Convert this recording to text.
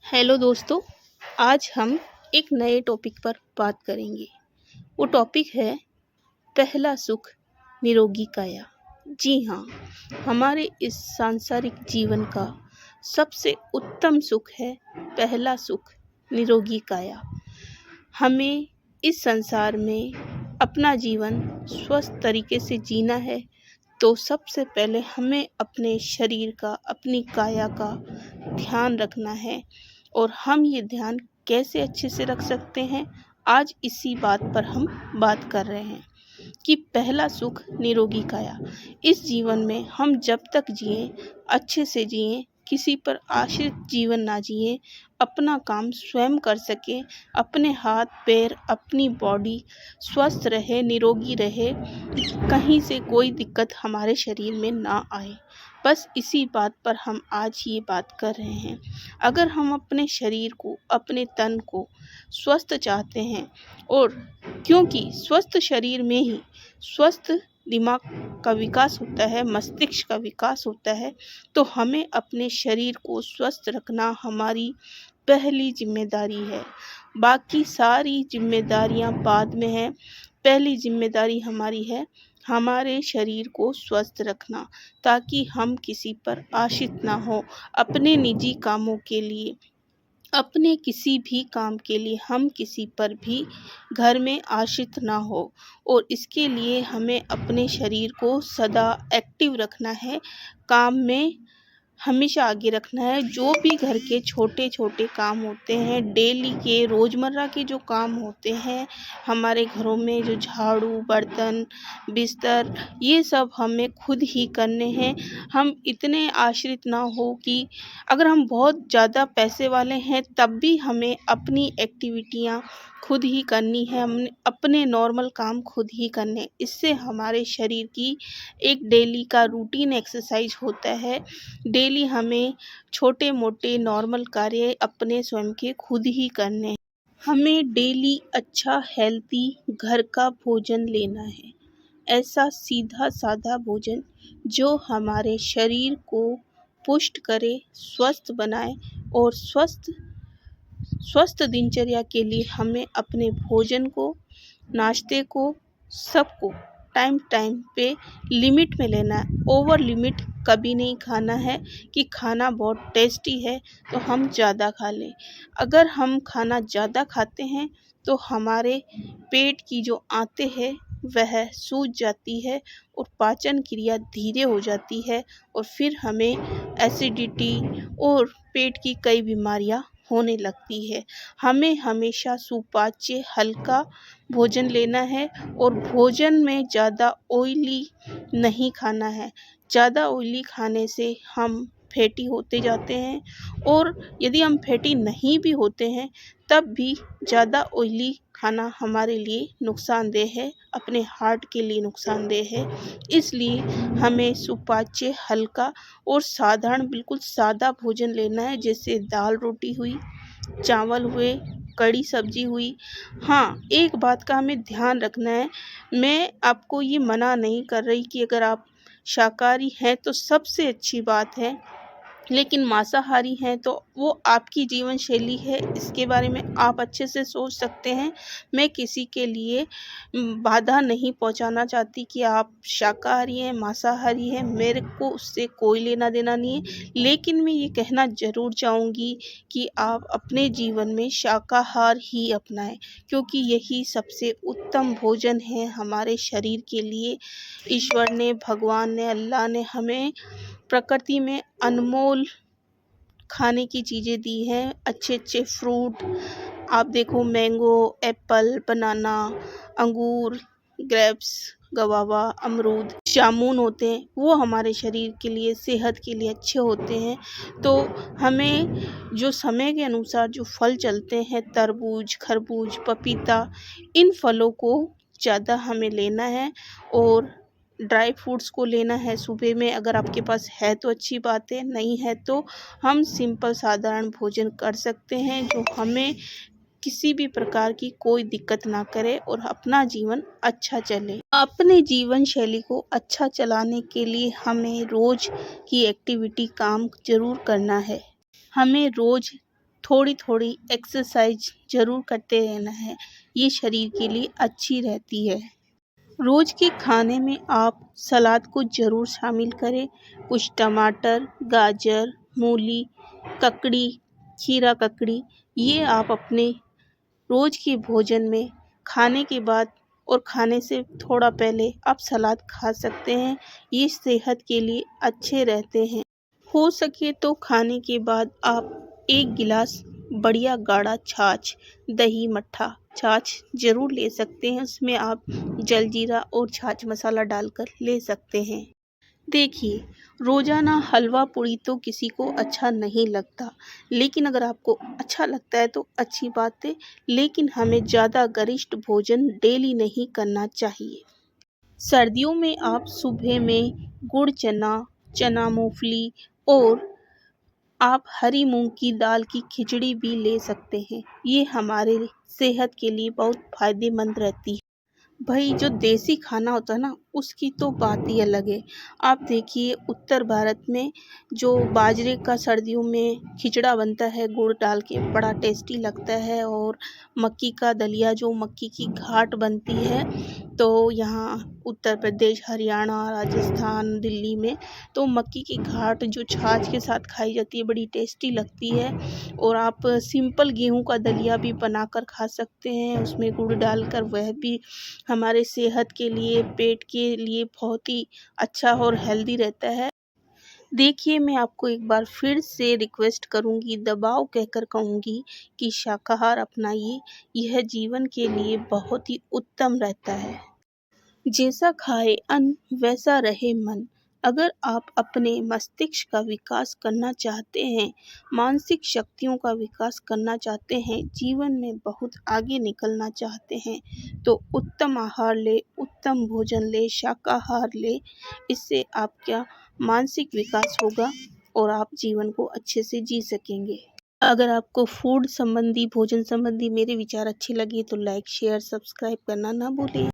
Hello दोस्तों, आज हम एक नए टॉपिक पर बात करेंगे। वो टॉपिक है पहला सुख निरोगी काया। जी हाँ, हमारे इस सांसारिक जीवन का सबसे उत्तम सुख है पहला सुख निरोगी काया। हमें इस संसार में अपना जीवन स्वस्थ तरीके से जीना है तो सबसे पहले हमें अपने शरीर का, अपनी काया का ध्यान रखना है। और हम ये ध्यान कैसे अच्छे से रख सकते हैं, आज इसी बात पर हम बात कर रहे हैं कि पहला सुख निरोगी काया। इस जीवन में हम जब तक जिएं, अच्छे से जिएं, किसी पर आश्रित जीवन ना जिएं, अपना काम स्वयं कर सकें, अपने हाथ पैर, अपनी बॉडी स्वस्थ रहे, निरोगी रहे, कहीं से कोई दिक्कत हमारे शरीर में ना आए। बस इसी बात पर हम आज ये बात कर रहे हैं। अगर हम अपने शरीर को, अपने तन को स्वस्थ चाहते हैं, और क्योंकि स्वस्थ शरीर में ही स्वस्थ दिमाग का विकास होता है, मस्तिष्क का विकास होता है, तो हमें अपने शरीर को स्वस्थ रखना हमारी पहली जिम्मेदारी है। बाकी सारी जिम्मेदारियां बाद में हैं। पहली जिम्मेदारी हमारी है हमारे शरीर को स्वस्थ रखना, ताकि हम किसी पर आश्रित ना हो। अपने निजी कामों के लिए, अपने किसी भी काम के लिए हम किसी पर भी घर में आश्रित ना हो। और इसके लिए हमें अपने शरीर को सदा एक्टिव रखना है, काम में हमेशा आगे रखना है। जो भी घर के छोटे छोटे काम होते हैं, डेली के रोज़मर्रा के जो काम होते हैं, हमारे घरों में जो झाड़ू, बर्तन, बिस्तर, ये सब हमें खुद ही करने हैं। हम इतने आश्रित ना हो कि अगर हम बहुत ज़्यादा पैसे वाले हैं तब भी हमें अपनी एक्टिविटियाँ खुद ही करनी है, हमने अपने नॉर्मल काम खुद ही करने। इससे हमारे शरीर की एक डेली का रूटीन एक्सरसाइज होता है। डेली हमें छोटे मोटे नॉर्मल कार्य अपने स्वयं के खुद ही करने हैं। हमें डेली अच्छा हेल्थी घर का भोजन लेना है, ऐसा सीधा साधा भोजन जो हमारे शरीर को पुष्ट करे, स्वस्थ बनाए। और स्वस्थ दिनचर्या के लिए हमें अपने भोजन को, नाश्ते को, सबको टाइम टाइम पे लिमिट में लेना है। ओवर लिमिट कभी नहीं खाना है कि खाना बहुत टेस्टी है तो हम ज़्यादा खा लें। अगर हम खाना ज़्यादा खाते हैं तो हमारे पेट की जो आंतें हैं वह सूज जाती है और पाचन क्रिया धीरे हो जाती है, और फिर हमें एसिडिटी और पेट की कई बीमारियां होने लगती है। हमें हमेशा सुपाच्य हल्का भोजन लेना है, और भोजन में ज़्यादा ऑयली नहीं खाना है। ज़्यादा ऑयली खाने से हम फैटी होते जाते हैं, और यदि हम फैटी नहीं भी होते हैं तब भी ज़्यादा ऑयली खाना हमारे लिए नुकसानदेह है, अपने हार्ट के लिए नुकसानदेह है। इसलिए हमें सुपाच्य हल्का और साधारण, बिल्कुल सादा भोजन लेना है, जैसे दाल रोटी हुई, चावल हुए, कड़ी सब्जी हुई। हाँ, एक बात का हमें ध्यान रखना है, मैं आपको ये मना नहीं कर रही कि अगर आप शाकाहारी हैं तो सबसे अच्छी बात है, लेकिन मांसाहारी हैं तो वो आपकी जीवन शैली है, इसके बारे में आप अच्छे से सोच सकते हैं। मैं किसी के लिए बाधा नहीं पहुंचाना चाहती कि आप शाकाहारी हैं, मांसाहारी हैं, मेरे को उससे कोई लेना देना नहीं है। लेकिन मैं ये कहना ज़रूर चाहूँगी कि आप अपने जीवन में शाकाहार ही अपनाएं, क्योंकि यही सबसे उत्तम भोजन है हमारे शरीर के लिए। ईश्वर ने, भगवान ने, अल्लाह ने हमें प्रकृति में अनमोल खाने की चीज़ें दी हैं। अच्छे अच्छे फ्रूट आप देखो, मैंगो, एप्पल, बनाना, अंगूर, ग्रेप्स, गवावा, अमरूद, जामुन होते हैं, वो हमारे शरीर के लिए, सेहत के लिए अच्छे होते हैं। तो हमें जो समय के अनुसार जो फल चलते हैं, तरबूज, खरबूज, पपीता, इन फलों को ज़्यादा हमें लेना है, और ड्राई फ्रूट्स को लेना है सुबह में। अगर आपके पास है तो अच्छी बात है, नहीं है तो हम सिंपल साधारण भोजन कर सकते हैं जो हमें किसी भी प्रकार की कोई दिक्कत ना करे और अपना जीवन अच्छा चले। अपने जीवन शैली को अच्छा चलाने के लिए हमें रोज की एक्टिविटी काम ज़रूर करना है। हमें रोज थोड़ी थोड़ी एक्सरसाइज ज़रूर करते रहना है, ये शरीर के लिए अच्छी रहती है। रोज़ के खाने में आप सलाद को ज़रूर शामिल करें। कुछ टमाटर, गाजर, मूली, ककड़ी, खीरा ककड़ी, ये आप अपने रोज़ के भोजन में खाने के बाद और खाने से थोड़ा पहले आप सलाद खा सकते हैं। ये सेहत के लिए अच्छे रहते हैं। हो सके तो खाने के बाद आप 1 गिलास बढ़िया गाढ़ा छाछ, दही मट्ठा छाछ ज़रूर ले सकते हैं। उसमें आप जलजीरा और छाछ मसाला डालकर ले सकते हैं। देखिए, रोज़ाना हलवा पूड़ी तो किसी को अच्छा नहीं लगता, लेकिन अगर आपको अच्छा लगता है तो अच्छी बात है, लेकिन हमें ज़्यादा गरिष्ठ भोजन डेली नहीं करना चाहिए। सर्दियों में आप सुबह में गुड़ चना, चना मूँगफली और आप हरी मूँग की दाल की खिचड़ी भी ले सकते हैं। ये हमारे सेहत के लिए बहुत फ़ायदेमंद रहती है। भाई जो देसी खाना होता है ना, उसकी तो बात ही अलग है। आप देखिए उत्तर भारत में जो बाजरे का सर्दियों में खिचड़ा बनता है गुड़ डाल के, बड़ा टेस्टी लगता है। और मक्की का दलिया जो मक्की की घाट बनती है, तो यहाँ उत्तर प्रदेश, हरियाणा, राजस्थान, दिल्ली में तो मक्की की घाट जो छाछ के साथ खाई जाती है, बड़ी टेस्टी लगती है। और आप सिंपल गेहूँ का दलिया भी बनाकर खा सकते हैं, उसमें गुड़ डालकर, वह भी हमारे सेहत के लिए, पेट के लिए बहुत ही अच्छा और हेल्दी रहता है। देखिए, मैं आपको एक बार फिर से रिक्वेस्ट करूँगी, दबाव कहकर कहूँगी कि शाकाहार अपनाइए, यह जीवन के लिए बहुत ही उत्तम रहता है। जैसा खाए अन्न वैसा रहे मन। अगर आप अपने मस्तिष्क का विकास करना चाहते हैं, मानसिक शक्तियों का विकास करना चाहते हैं, जीवन में बहुत आगे निकलना चाहते हैं, तो उत्तम आहार लें, उत्तम भोजन लें, शाकाहार लें। इससे आपका मानसिक विकास होगा और आप जीवन को अच्छे से जी सकेंगे। अगर आपको फूड संबंधी, भोजन संबंधी मेरे विचार अच्छे लगे तो लाइक, शेयर, सब्सक्राइब करना ना भूलें।